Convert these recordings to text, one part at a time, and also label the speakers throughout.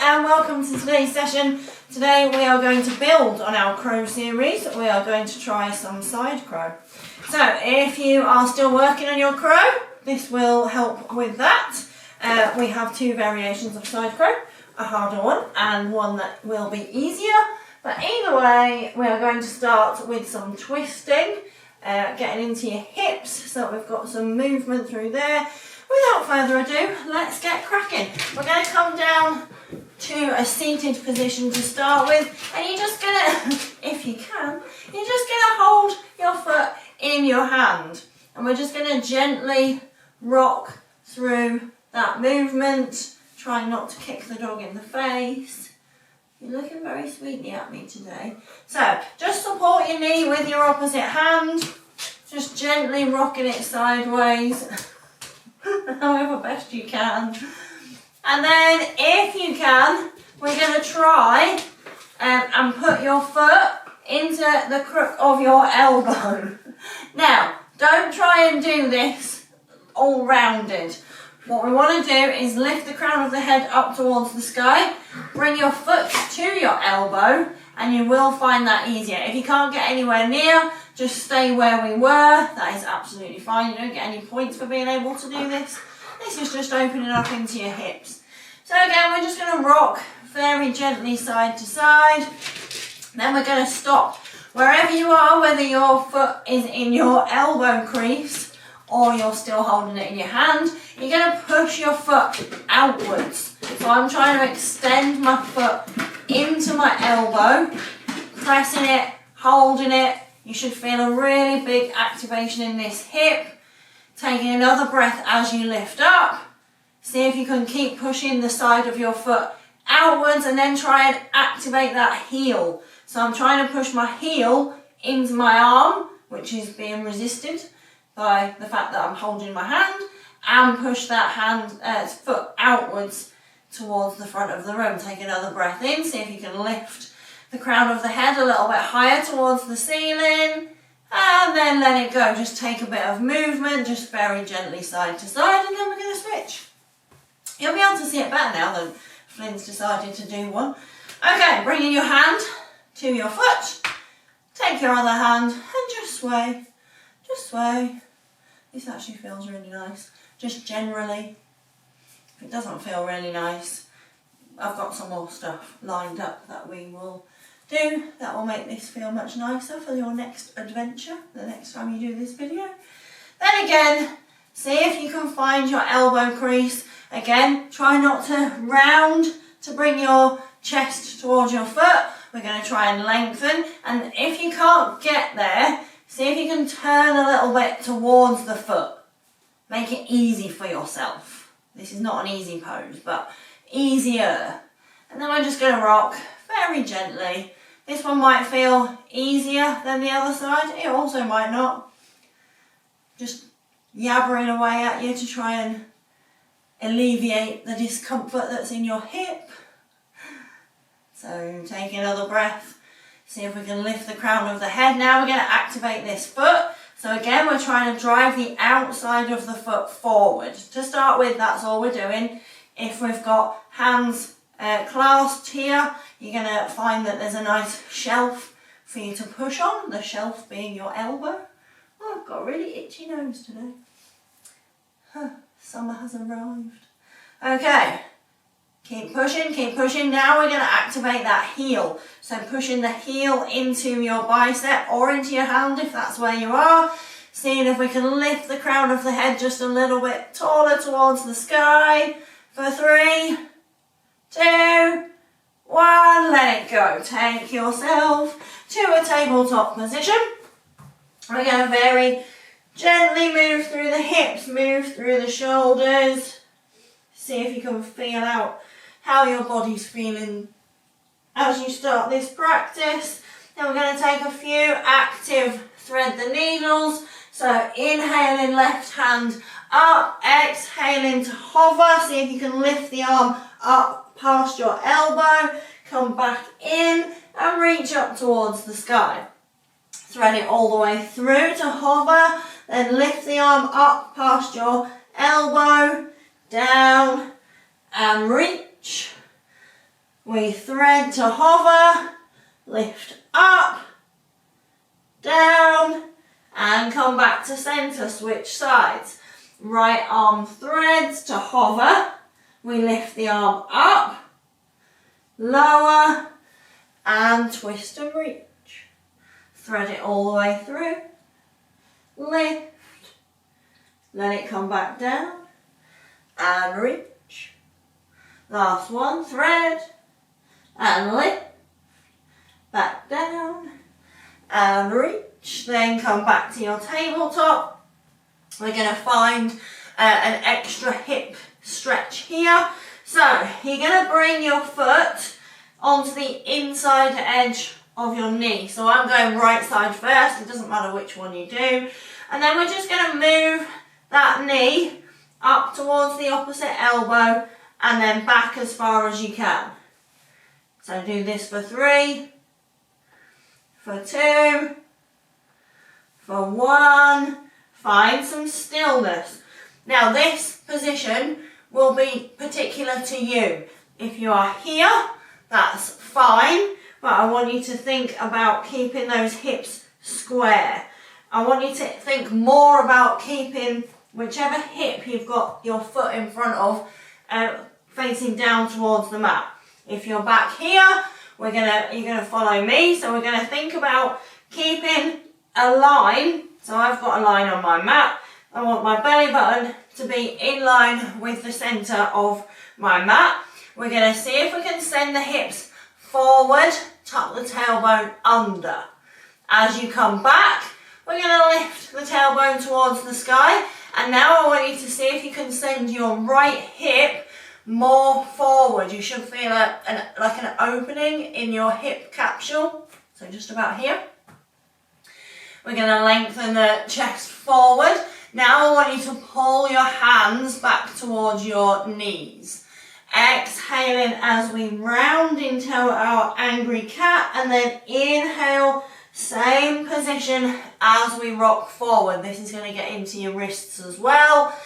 Speaker 1: and welcome to today's session. Today we are going to build on our crow series. We are going to try some side crow. So if you are still working on your crow, this will help with that. We have two variations of side crow, a harder one and one that will be easier. But either way, we are going to start with some twisting, getting into your hips so that we've got some movement through there. Without further ado, let's get cracking. We're going to come down to a seated position to start with, and you're just going to, if you can, you're just going to hold your foot in your hand, and we're just going to gently rock through that movement, trying not to kick the dog in the face. You're looking very sweetly at me today. So, just support your knee with your opposite hand, just gently rocking it sideways, however best you can. And then, if you can, we're going to try and put your foot into the crook of your elbow. Now, don't try and do this all rounded. What we want to do is lift the crown of the head up towards the sky, bring your foot to your elbow, and you will find that easier. If you can't get anywhere near, just stay where we were. That is absolutely fine. You don't get any points for being able to do this. This is just opening up into your hips. So again, we're just going to rock very gently side to side. Then we're going to stop. Wherever you are, whether your foot is in your elbow crease or you're still holding it in your hand, you're going to push your foot outwards. So I'm trying to extend my foot into my elbow, pressing it, holding it. You should feel a really big activation in this hip. Taking another breath as you lift up. See if you can keep pushing the side of your foot outwards, and then try and activate that heel. So I'm trying to push my heel into my arm, which is being resisted by the fact that I'm holding my hand, and push that foot outwards towards the front of the room. Take another breath in, see if you can lift the crown of the head a little bit higher towards the ceiling, and then let it go. Just take a bit of movement, just very gently side to side, and then we're going to switch. You'll be able to see it better now than Flynn's decided to do one. Okay, bringing your hand to your foot, take your other hand and just sway, just sway. This actually feels really nice, just generally. If it doesn't feel really nice, I've got some more stuff lined up that we will do that will make this feel much nicer for your next adventure, the next time you do this video. Then again, see if you can find your elbow crease. Again, try not to round to bring your chest towards your foot. We're going to try and lengthen, and if you can't get there, see if you can turn a little bit towards the foot. Make it easy for yourself. This is not an easy pose, but easier. And then we're just going to rock very gently. This one might feel easier than the other side. It also might not. Just yabbering away at you to try and alleviate the discomfort that's in your hip. So take another breath. See if we can lift the crown of the head. Now we're going to activate this foot. So again, we're trying to drive the outside of the foot forward. To start with, that's all we're doing. If we've got hands clasped here, you're going to find that there's a nice shelf for you to push on, the shelf being your elbow. Oh, I've got a really itchy nose today. Summer has arrived. Okay, keep pushing, keep pushing. Now we're going to activate that heel. So pushing the heel into your bicep or into your hand if that's where you are. Seeing if we can lift the crown of the head just a little bit taller towards the sky. For 3, 2, 1, let it go. Take yourself to a tabletop position. We're going to very gently move through the hips, move through the shoulders. See if you can feel out how your body's feeling as you start this practice. Then we're going to take a few active thread the needles. So inhaling left hand up, exhaling to hover. See if you can lift the arm up past your elbow, come back in and reach up towards the sky. Thread it all the way through to hover, then lift the arm up past your elbow, down and reach. We thread to hover, lift up, down, and come back to centre, switch sides. Right arm threads to hover, we lift the arm up, lower, and twist and reach. Thread it all the way through, lift, let it come back down, and reach. Last one, thread, and lift, back down, and reach. Then come back to your tabletop. We're going to find an extra hip stretch here. So you're going to bring your foot onto the inside edge of your knee. So I'm going right side first, it doesn't matter which one you do. And then we're just going to move that knee up towards the opposite elbow and then back as far as you can. So do this for 3, for 2, for 1. Find some stillness. Now this position will be particular to you. If you are here, that's fine, but I want you to think about keeping those hips square. I want you to think more about keeping whichever hip you've got your foot in front of facing down towards the mat. If you're back here, you're gonna follow me. So we're gonna think about keeping a line. So I've got a line on my mat. I want my belly button to be in line with the centre of my mat. We're gonna see if we can send the hips forward, tuck the tailbone under. As you come back, we're gonna lift the tailbone towards the sky. And now I want you to see if you can send your right hip more forward. You should feel like an opening in your hip capsule. So just about here. We're going to lengthen the chest forward. Now I want you to pull your hands back towards your knees. Exhaling as we round into our angry cat, and then inhale, same position as we rock forward. This is going to get into your wrists as well.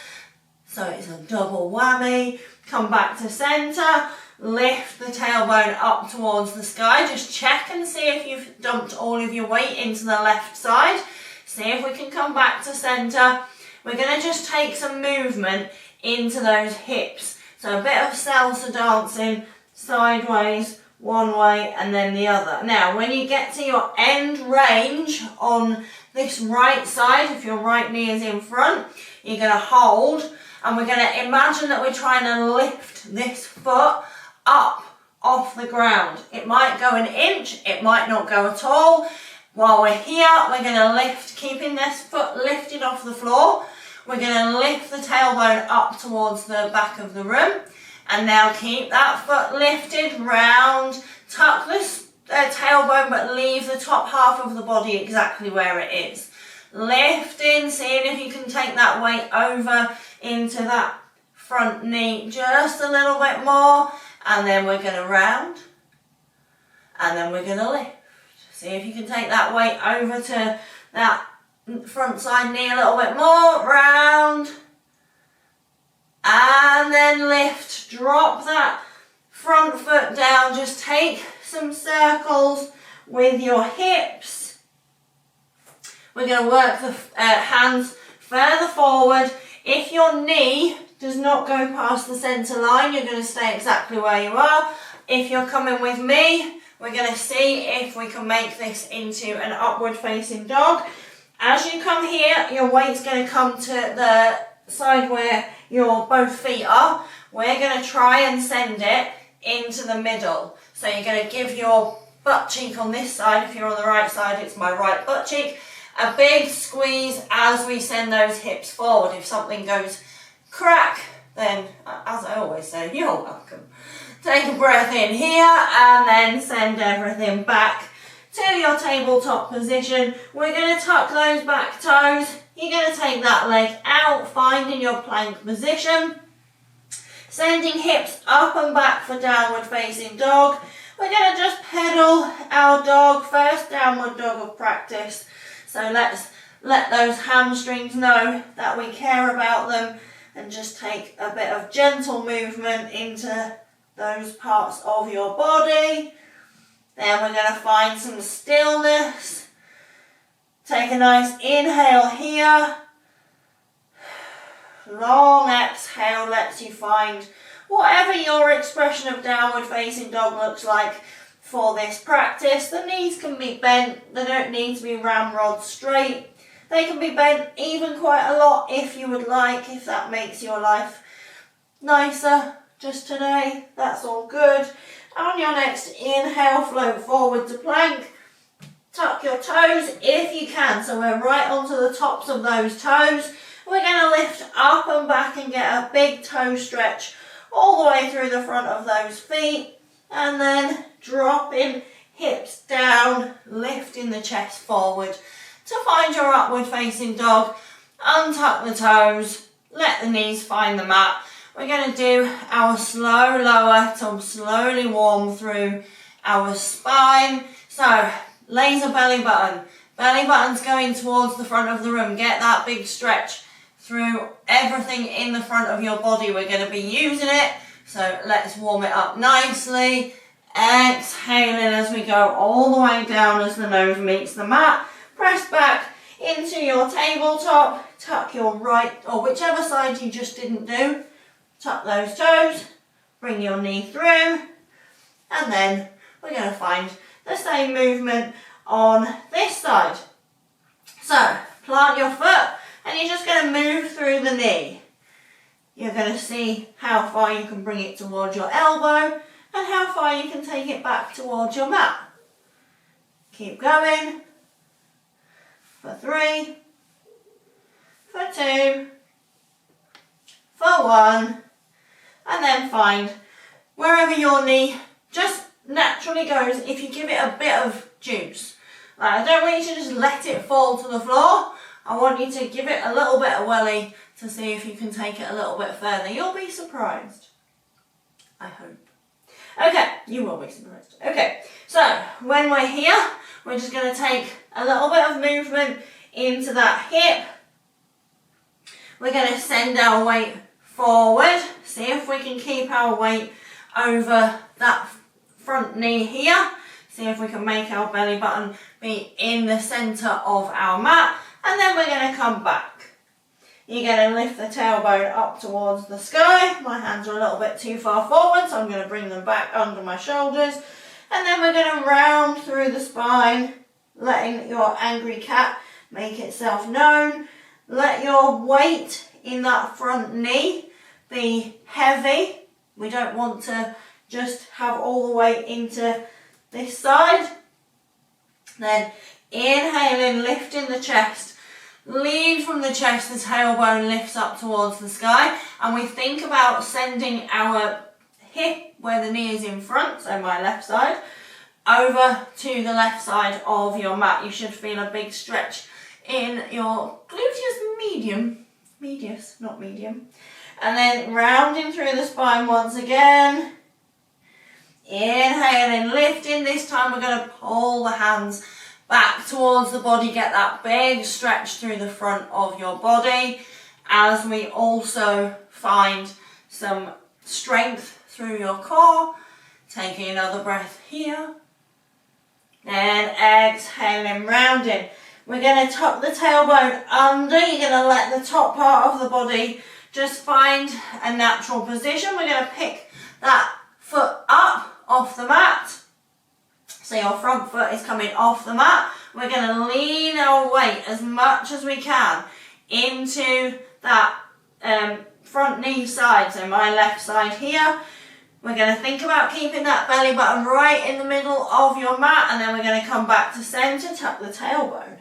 Speaker 1: So it's a double whammy. Come back to centre, lift the tailbone up towards the sky. Just check and see if you've dumped all of your weight into the left side. See if we can come back to centre. We're going to just take some movement into those hips. So a bit of salsa dancing, sideways, one way and then the other. Now when you get to your end range on this right side, if your right knee is in front, you're going to hold. And we're going to imagine that we're trying to lift this foot up off the ground. It might go an inch, it might not go at all. While we're here, we're going to lift, keeping this foot lifted off the floor. We're going to lift the tailbone up towards the back of the room. And now keep that foot lifted, round, tuck the tailbone, but leave the top half of the body exactly where it is. Lifting, seeing if you can take that weight over into that front knee just a little bit more, and then we're going to round, and then we're going to lift. See if you can take that weight over to that front side knee a little bit more, round, and then lift. Drop that front foot down, just take some circles with your hips. We're going to work the hands further forward. If your knee does not go past the centre line, you're going to stay exactly where you are. If you're coming with me, we're going to see if we can make this into an upward facing dog. As you come here, your weight's going to come to the side where your both feet are. We're going to try and send it into the middle. So you're going to give your butt cheek on this side. If you're on the right side, it's my right butt cheek. A big squeeze as we send those hips forward. If something goes crack, then, as I always say, you're welcome. Take a breath in here and then send everything back to your tabletop position. We're going to tuck those back toes. You're going to take that leg out, finding your plank position. Sending hips up and back for downward facing dog. We're going to just pedal our dog, first downward dog of practice. So let's let those hamstrings know that we care about them and just take a bit of gentle movement into those parts of your body. Then we're going to find some stillness. Take a nice inhale here. Long exhale lets you find whatever your expression of downward facing dog looks like for this practice. The knees can be bent, they don't need to be ramrod straight. They can be bent even quite a lot if you would like, if that makes your life nicer just today. That's all good. On your next inhale, float forward to plank. Tuck your toes if you can, so we're right onto the tops of those toes. We're going to lift up and back and get a big toe stretch all the way through the front of those feet, and then dropping hips down, lifting the chest forward to find your upward facing dog. Untuck the toes, let the knees find the mat. We're going to do our slow lower to slowly warm through our spine. So laser belly button. Belly button's going towards the front of the room. Get that big stretch through everything in the front of your body. We're going to be using it. So let's warm it up nicely. Exhaling as we go all the way down as the nose meets the mat. Press back into your tabletop. Tuck your right, or whichever side you just didn't do. Tuck those toes. Bring your knee through. And then we're going to find the same movement on this side. So plant your foot and you're just going to move through the knee. You're going to see how far you can bring it towards your elbow and how far you can take it back towards your mat. Keep going. For 3, for 2, for 1, and then find wherever your knee just naturally goes. If you give it a bit of juice, I don't want you to just let it fall to the floor. I want you to give it a little bit of welly to see if you can take it a little bit further. You'll be surprised. I hope. Okay, you will be surprised. Okay, so when we're here, we're just going to take a little bit of movement into that hip. We're going to send our weight forward. See if we can keep our weight over that front knee here. See if we can make our belly button be in the centre of our mat. And then we're going to come back. You're going to lift the tailbone up towards the sky. My hands are a little bit too far forward, so I'm going to bring them back under my shoulders. And then we're going to round through the spine, letting your angry cat make itself known. Let your weight in that front knee be heavy. We don't want to just have all the weight into this side. Then inhaling, lifting the chest. Lean from the chest, the tailbone lifts up towards the sky. And we think about sending our hip where the knee is in front, so my left side, over to the left side of your mat. You should feel a big stretch in your gluteus medius, not medium. And then rounding through the spine once again. Inhaling, lifting. This time we're going to pull the hands back towards the body. Get that big stretch through the front of your body as we also find some strength through your core. Taking another breath here. Then exhaling, rounding. We're going to tuck the tailbone under. You're going to let the top part of the body just find a natural position. We're going to pick that foot up off the mat. So your front foot is coming off the mat. We're going to lean our weight as much as we can into that front knee side. So my left side here. We're going to think about keeping that belly button right in the middle of your mat, and then we're going to come back to centre, tuck the tailbone.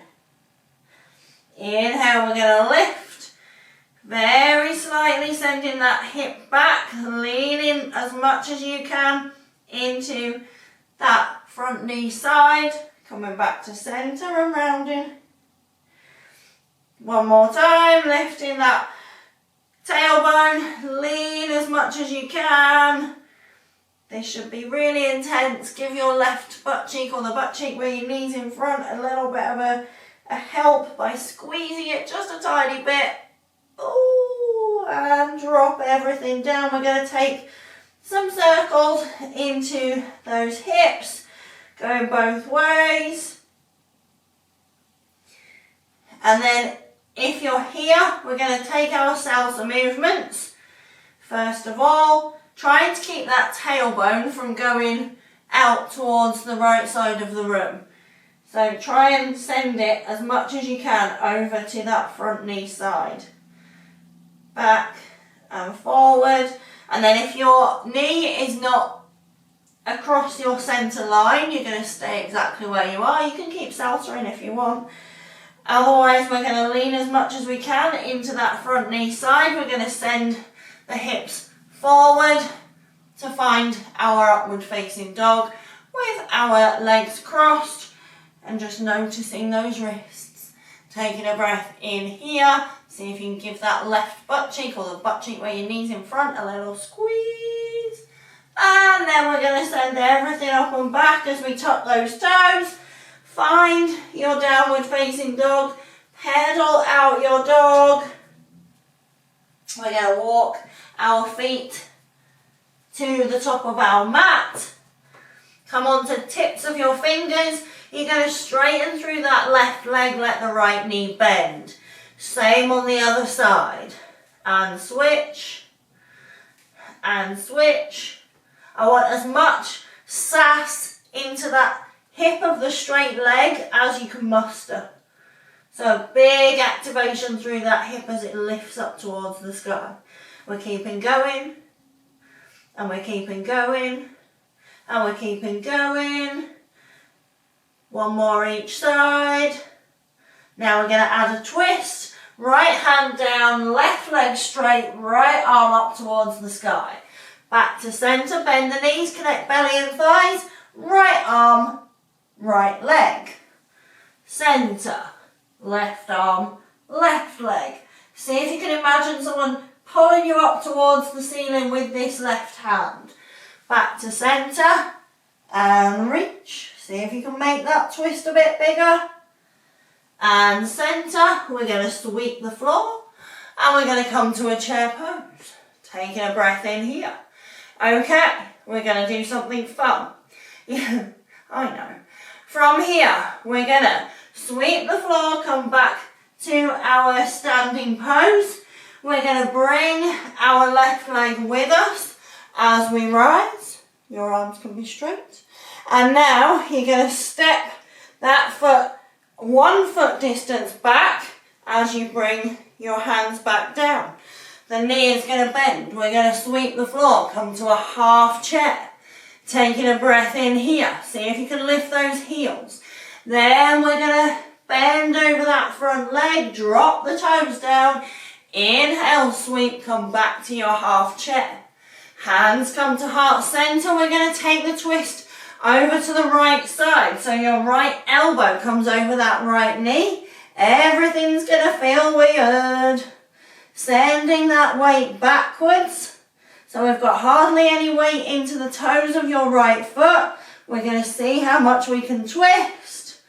Speaker 1: Inhale, we're going to lift, very slightly sending that hip back, leaning as much as you can into that front knee side, coming back to centre and rounding. One more time, lifting that tailbone, lean as much as you can. This should be really intense. Give your left butt cheek, or the butt cheek where your knee's in front, a little bit of a help by squeezing it just a tiny bit. Ooh, and drop everything down. We're going to take some circles into those hips, going both ways. And then if you're here, we're going to take our salsa movements. First of all, trying to keep that tailbone from going out towards the right side of the room. So try and send it as much as you can over to that front knee side. Back and forward. And then if your knee is not across your centre line, you're going to stay exactly where you are. You can keep salsa if you want. Otherwise, we're going to lean as much as we can into that front knee side. We're going to send the hips forward to find our upward facing dog with our legs crossed and just noticing those wrists. Taking a breath in here. See if you can give that left butt cheek or the butt cheek where your knee's in front a little squeeze. And then we're going to send everything up and back as we tuck those toes. Find your downward facing dog. Pedal out your dog. We're going to walk our feet to the top of our mat. Come on to tips of your fingers. You're going to straighten through that left leg, let the right knee bend. Same on the other side. And switch. And switch. I want as much sass into that hip of the straight leg as you can muster. So big activation through that hip as it lifts up towards the sky. We're keeping going. And we're keeping going. And we're keeping going. One more each side. Now we're going to add a twist. Right hand down, left leg straight, right arm up towards the sky. Back to centre, bend the knees, connect belly and thighs. Right arm, right leg. Centre, left arm, left leg. See if you can imagine someone pulling you up towards the ceiling with this left hand. Back to centre and reach. See if you can make that twist a bit bigger. And centre, we're going to sweep the floor and we're going to come to a chair pose. Taking a breath in here. Okay, we're going to do something fun. Yeah, I know. From here, we're going to sweep the floor, come back to our standing pose. We're going to bring our left leg with us as we rise. Your arms can be straight. And now you're going to step that foot 1 foot distance back as you bring your hands back down. The knee is going to bend. We're going to sweep the floor, come to a half chair. Taking a breath in here. See if you can lift those heels. Then we're going to bend over that front leg, drop the toes down. Inhale, sweep, come back to your half chair. Hands come to heart center. We're going to take the twist over to the right side. So your right elbow comes over that right knee. Everything's going to feel weird. Sending that weight backwards. So we've got hardly any weight into the toes of your right foot. We're going to see how much we can twist.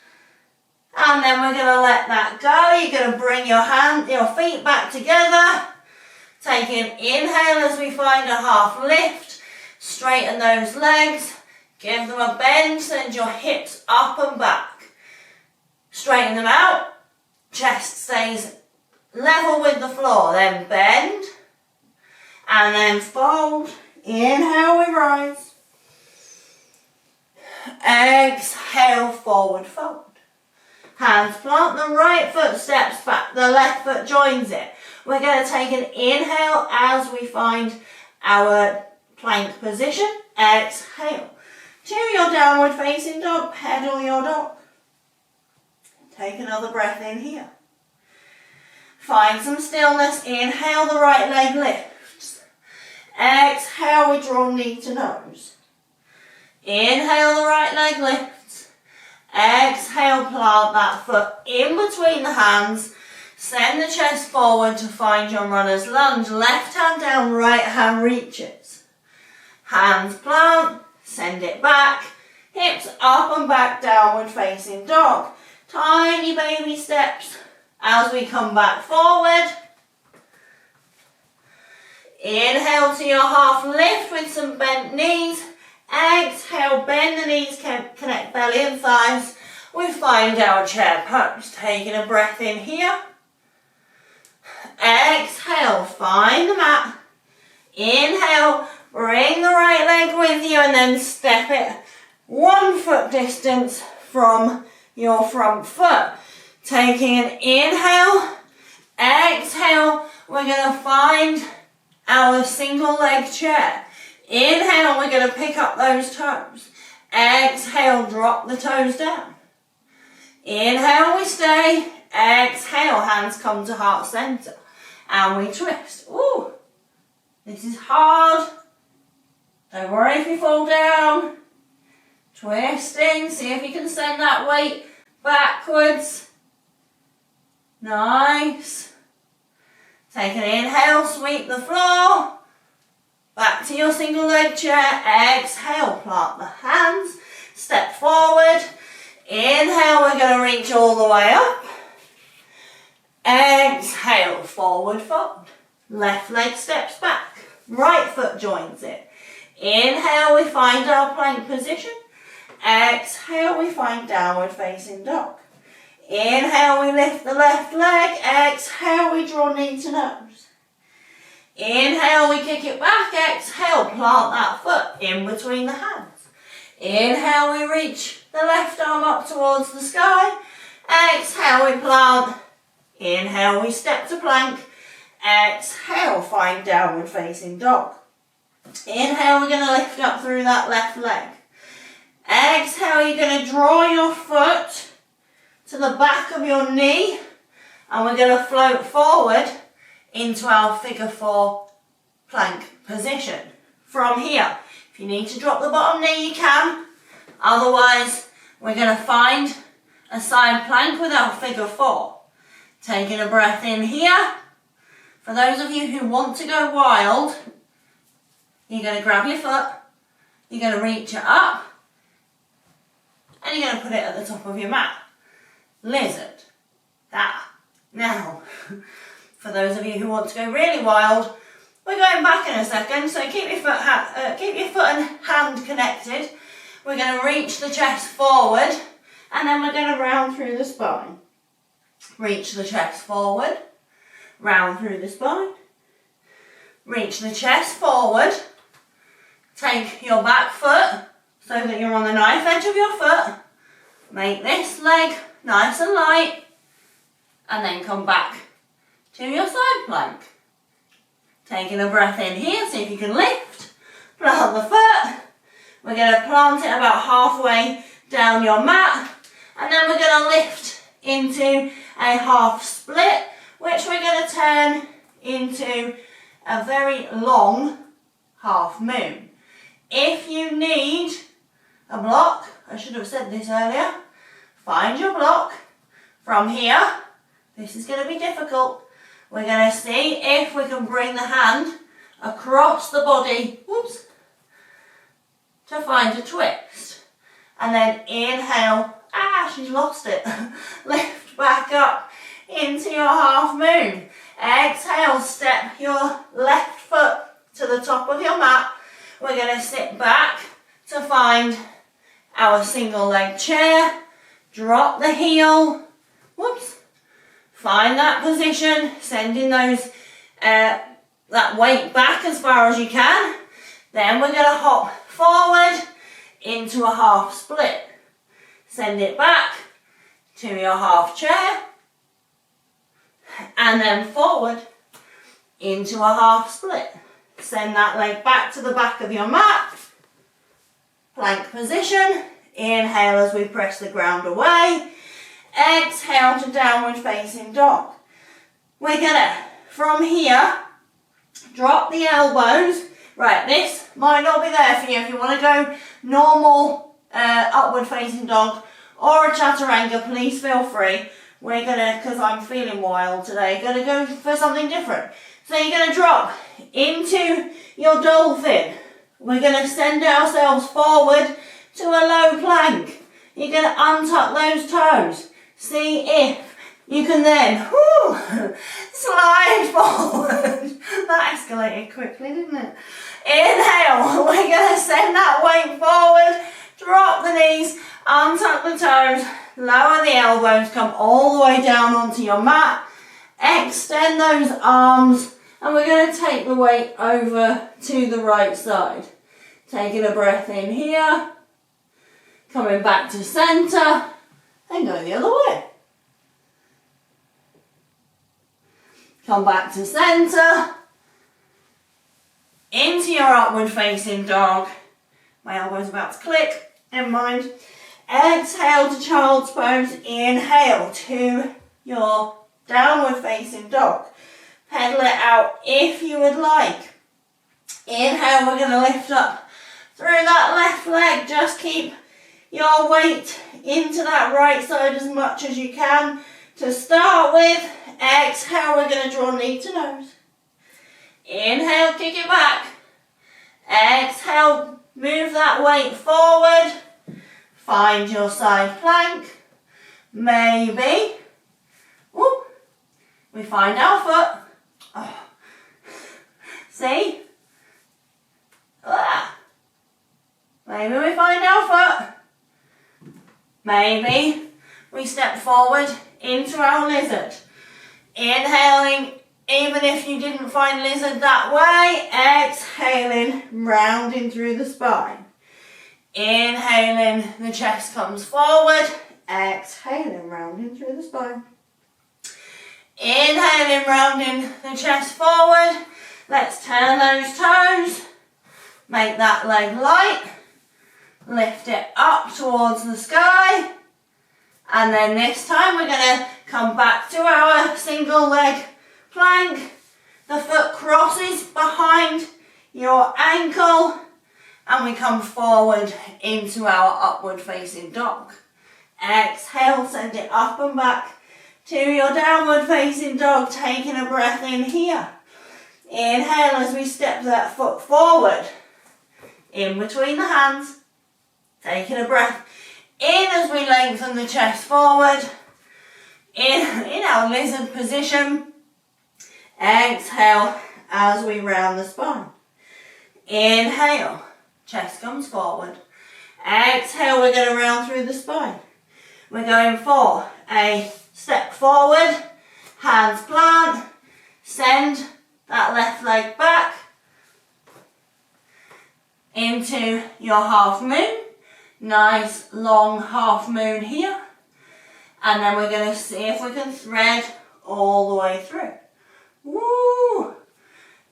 Speaker 1: And then we're going to let that go. You're going to bring your feet back together. Take an inhale as we find a half lift. Straighten those legs. Give them a bend, send your hips up and back. Straighten them out. Chest stays level with the floor. Then bend. And then fold. Inhale, we rise. Exhale, forward fold. Hands plant, the right foot steps back, the left foot joins it. We're going to take an inhale as we find our plank position. Exhale. To your downward facing dog, pedal your dog. Take another breath in here. Find some stillness. Inhale, the right leg lifts. Exhale, we draw knee to nose. Inhale, the right leg lifts. Exhale, plant that foot in between the hands. Send the chest forward to find your runner's lunge. Left hand down, right hand reaches. Hands plant. Send it back, hips up and back, downward facing dog. Tiny baby steps as we come back forward. Inhale to your half lift with some bent knees. Exhale, bend the knees, connect belly and thighs. We find our chair pose. Taking a breath in here. Exhale, find the mat. Inhale, bring the right leg with you and then step it 1 foot distance from your front foot. Taking an inhale, exhale, we're going to find our single leg chair. Inhale, we're going to pick up those toes. Exhale, drop the toes down. Inhale, we stay. Exhale, hands come to heart center. And we twist. Ooh, this is hard. Don't worry if you fall down. Twisting, see if you can send that weight backwards. Nice. Take an inhale, sweep the floor. Back to your single leg chair. Exhale, plant the hands. Step forward. Inhale, we're going to reach all the way up. Exhale, forward fold. Left leg steps back. Right foot joins it. Inhale, we find our plank position. Exhale, we find downward facing dog. Inhale, we lift the left leg. Exhale, we draw knee to nose. Inhale, we kick it back. Exhale, plant that foot in between the hands. Inhale, we reach the left arm up towards the sky. Exhale, we plant. Inhale, we step to plank. Exhale, find downward facing dog. Inhale, we're going to lift up through that left leg. Exhale, you're going to draw your foot to the back of your knee and we're going to float forward into our figure 4 plank position. From here, if you need to drop the bottom knee, you can. Otherwise, we're going to find a side plank with our figure 4. Taking a breath in here. For those of you who want to go wild, you're going to grab your foot, you're going to reach it up, and you're going to put it at the top of your mat. Lizard. Now, for those of you who want to go really wild, we're going back in a second, so keep your foot and hand connected. We're going to reach the chest forward, and then we're going to round through the spine. Reach the chest forward, round through the spine. Reach the chest forward. Take your back foot so that you're on the knife edge of your foot. Make this leg nice and light. And then come back to your side plank. Taking a breath in here, see if you can lift. Plant the foot. We're going to plant it about halfway down your mat. And then we're going to lift into a half split, which we're going to turn into a very long half moon. If you need a block, I should have said this earlier, find your block. From here, this is going to be difficult. We're going to see if we can bring the hand across the body, whoops, to find a twist. And then inhale, she's lost it. Lift back up into your half moon. Exhale, step your left foot to the top of your mat. We're going to sit back to find our single leg chair. Drop the heel. Whoops. Find that position, sending those that weight back as far as you can. Then we're going to hop forward into a half split. Send it back to your half chair. And then forward into a half split. Send that leg back to the back of your mat. Plank position. Inhale as we press the ground away. Exhale to downward facing dog. We're gonna, from here, drop the elbows. Right, this might not be there for you. If you want to go normal upward facing dog or a chaturanga, please feel free. We're gonna, because I'm feeling wild today, gonna go for something different. So you're gonna drop into your dolphin. We're gonna send ourselves forward to a low plank. You're gonna untuck those toes. See if You can then slide forward. That escalated quickly, didn't it? Inhale, we're going to send that weight forward, drop the knees, untuck the toes, lower the elbows, come all the way down onto your mat, extend those arms, and we're going to take the weight over to the right side. Taking a breath in here, coming back to centre, and go the other way. Come back to centre, into your upward facing dog. My elbow's about to click, never mind. Exhale to child's pose, inhale to your downward facing dog. Pedal it out if you would like. Inhale, we're going to lift up through that left leg. Just keep your weight into that right side as much as you can. To start with, exhale, we're going to draw knee to nose. Inhale, kick it back. Exhale, move that weight forward. Find your side plank. Maybe. Whoop. We find our foot. Oh. See? Ah. Maybe we find our foot. Maybe we step forward into our lizard. Inhaling, even if you didn't find lizard that way, exhaling, rounding through the spine. Inhaling, the chest comes forward, exhaling, rounding through the spine. Inhaling, rounding the chest forward. Let's turn those toes, make that leg light, lift it up towards the sky, and then this time we're going to come back to our single leg plank. The foot crosses behind your ankle and we come forward into our upward facing dog. Exhale, send it up and back to your downward facing dog, taking a breath in here. Inhale as we step that foot forward, in between the hands, taking a breath in as we lengthen the chest forward, in our lizard position. Exhale as we round the spine. Inhale, chest comes forward. Exhale, we're going to round through the spine. We're going for a step forward, hands plant, send that left leg back into your half moon. Nice long half moon here. And then we're going to see if we can thread all the way through. Woo!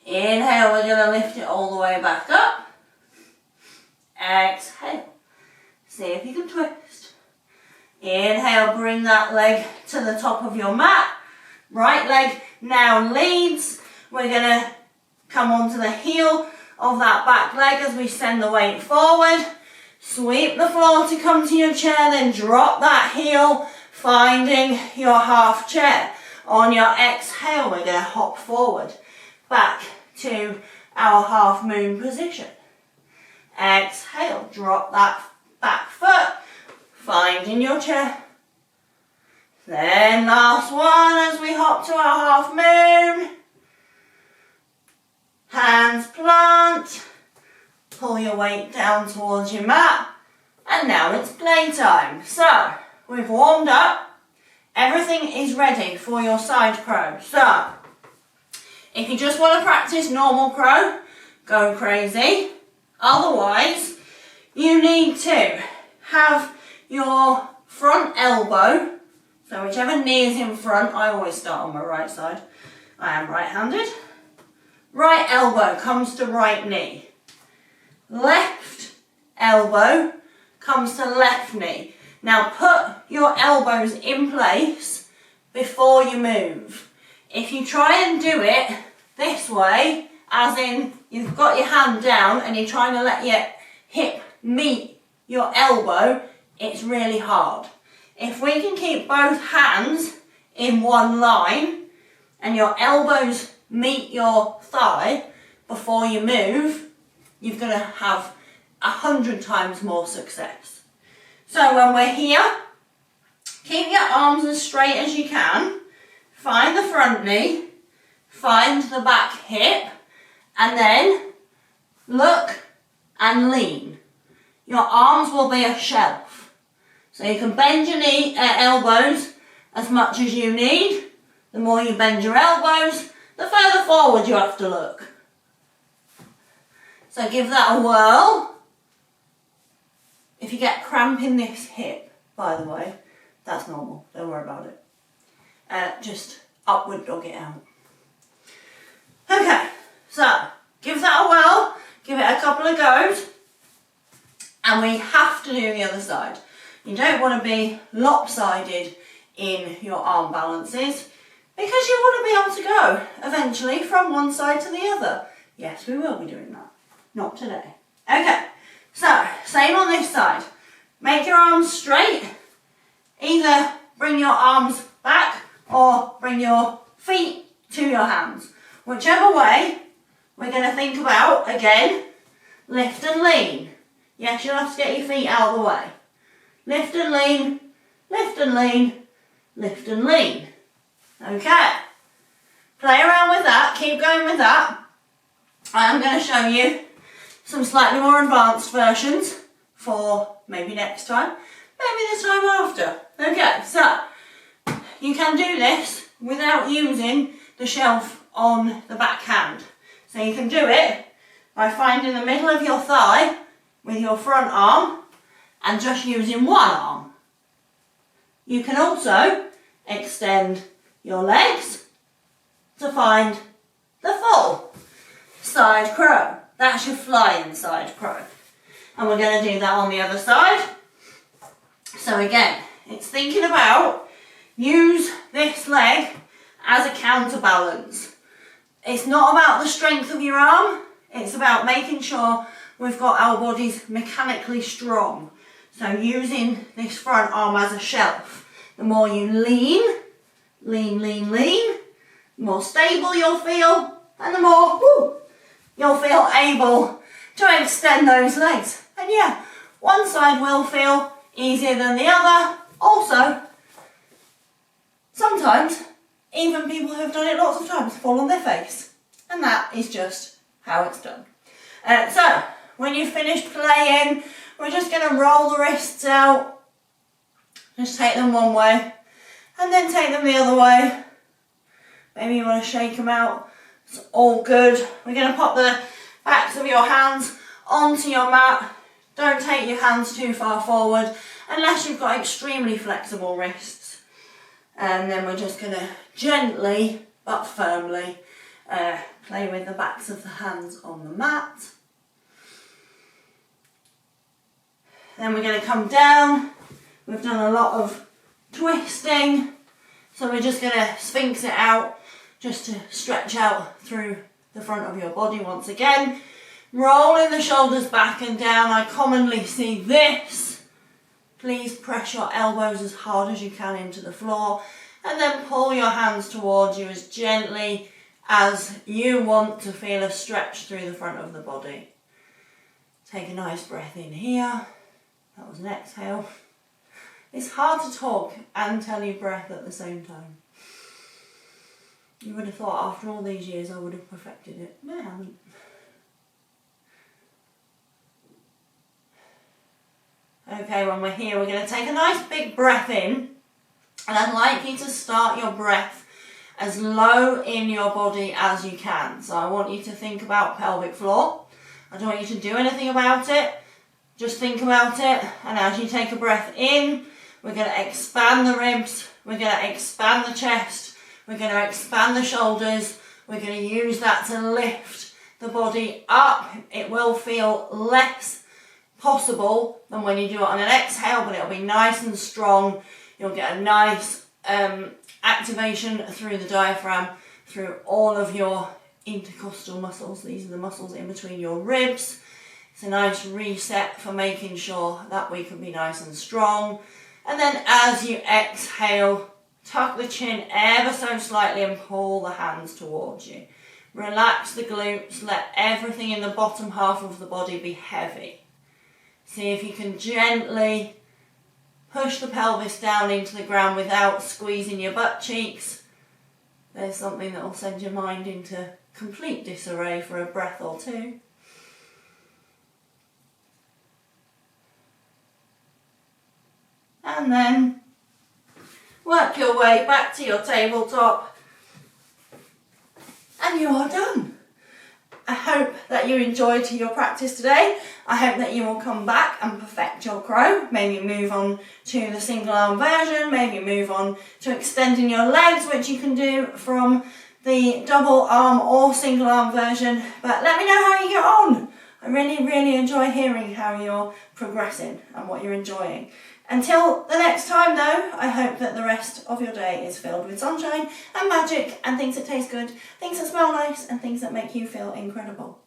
Speaker 1: Inhale, we're going to lift it all the way back up. Exhale. See if you can twist. Inhale, bring that leg to the top of your mat. Right leg now leads. We're going to come onto the heel of that back leg as we send the weight forward. Sweep the floor to come to your chair, then drop that heel, finding your half chair. On your exhale, we're going to hop forward, back to our half moon position. Exhale, drop that back foot, finding your chair. Then last one as we hop to our half moon. Hands plant, pull your weight down towards your mat, and now it's playtime. So, we've warmed up. Everything is ready for your side crow. So, if you just want to practice normal crow, go crazy. Otherwise, you need to have your front elbow, so whichever knee is in front, I always start on my right side. I am right-handed. Right elbow comes to right knee. Left elbow comes to left knee. Now put your elbows in place before you move. If you try and do it this way, as in you've got your hand down and you're trying to let your hip meet your elbow, it's really hard. If we can keep both hands in one line and your elbows meet your thigh before you move, you're going to have 100 times more success. So when we're here, Keep your arms as straight as you can. Find the front knee, find the back hip, and then look and lean. Your arms will be a shelf. So you can bend your elbows as much as you need. The more you bend your elbows, the further forward you have to look. So give that a whirl. If you get cramp in this hip, by the way, that's normal, don't worry about it. Just upward dog it out. Okay, so give that a whirl, give it a couple of goes, and we have to do the other side. You don't want to be lopsided in your arm balances because you want to be able to go eventually from one side to the other. Yes, we will be doing that. Not today. Okay, so same on this side. Make your arms straight. Either bring your arms back or bring your feet to your hands. Whichever way, we're going to think about, again, lift and lean. Yes, you'll have to get your feet out of the way. Lift and lean, lift and lean, lift and lean. Okay. Play around with that, keep going with that. I'm going to show you some slightly more advanced versions for maybe next time, maybe the time after. Okay, so you can do this without using the shelf on the back hand. So you can do it by finding the middle of your thigh with your front arm and just using one arm. You can also extend your legs to find the full side crow. That's your flying side crow. And we're going to do that on the other side. So again, it's thinking about use this leg as a counterbalance. It's not about the strength of your arm, it's about making sure we've got our bodies mechanically strong. So using this front arm as a shelf. The more you lean, the more stable you'll feel, and the more you'll feel able to extend those legs. And yeah, one side will feel easier than the other. Also, sometimes even people who have done it lots of times fall on their face, and that is just how it's done. So when you've finished playing, we're just going to roll the wrists out. Just take them one way and then take them the other way. Maybe you want to shake them out. It's all good. We're going to pop the backs of your hands onto your mat. Don't take your hands too far forward unless you've got extremely flexible wrists. And then we're just going to gently but firmly play with the backs of the hands on the mat. Then we're going to come down. We've done a lot of twisting, so we're just going to sphinx it out just to stretch out through the front of your body once again. Rolling the shoulders back and down. I commonly see this. Please press your elbows as hard as you can into the floor and then pull your hands towards you as gently as you want to feel a stretch through the front of the body. Take a nice breath in here. That was an exhale. It's hard to talk and tell you breath at the same time. You would have thought after all these years I would have perfected it. No, I haven't. Okay, when we're here, we're going to take a nice big breath in, and I'd like you to start your breath as low in your body as you can. So I want you to think about pelvic floor. I don't want you to do anything about it. Just think about it, and as you take a breath in, we're going to expand the ribs, we're going to expand the chest, we're going to expand the shoulders, we're going to use that to lift the body up. It will feel less possible than when you do it on an exhale, but it'll be nice and strong. You'll get a nice activation through the diaphragm, through all of your intercostal muscles. These are the muscles in between your ribs. It's a nice reset for making sure that we can be nice and strong. And then as you exhale, tuck the chin ever so slightly and pull the hands towards you. Relax the glutes, let everything in the bottom half of the body be heavy. See if you can gently push the pelvis down into the ground without squeezing your butt cheeks. There's something that will send your mind into complete disarray for a breath or two. And then work your way back to your tabletop and you are done. I hope that you enjoyed your practice today. I hope that you will come back and perfect your crow. Maybe move on to the single arm version, maybe move on to extending your legs, which you can do from the double arm or single arm version. But let me know how you get on. I really enjoy hearing how you're progressing and what you're enjoying. Until the next time though, I hope that the rest of your day is filled with sunshine and magic and things that taste good, things that smell nice and things that make you feel incredible.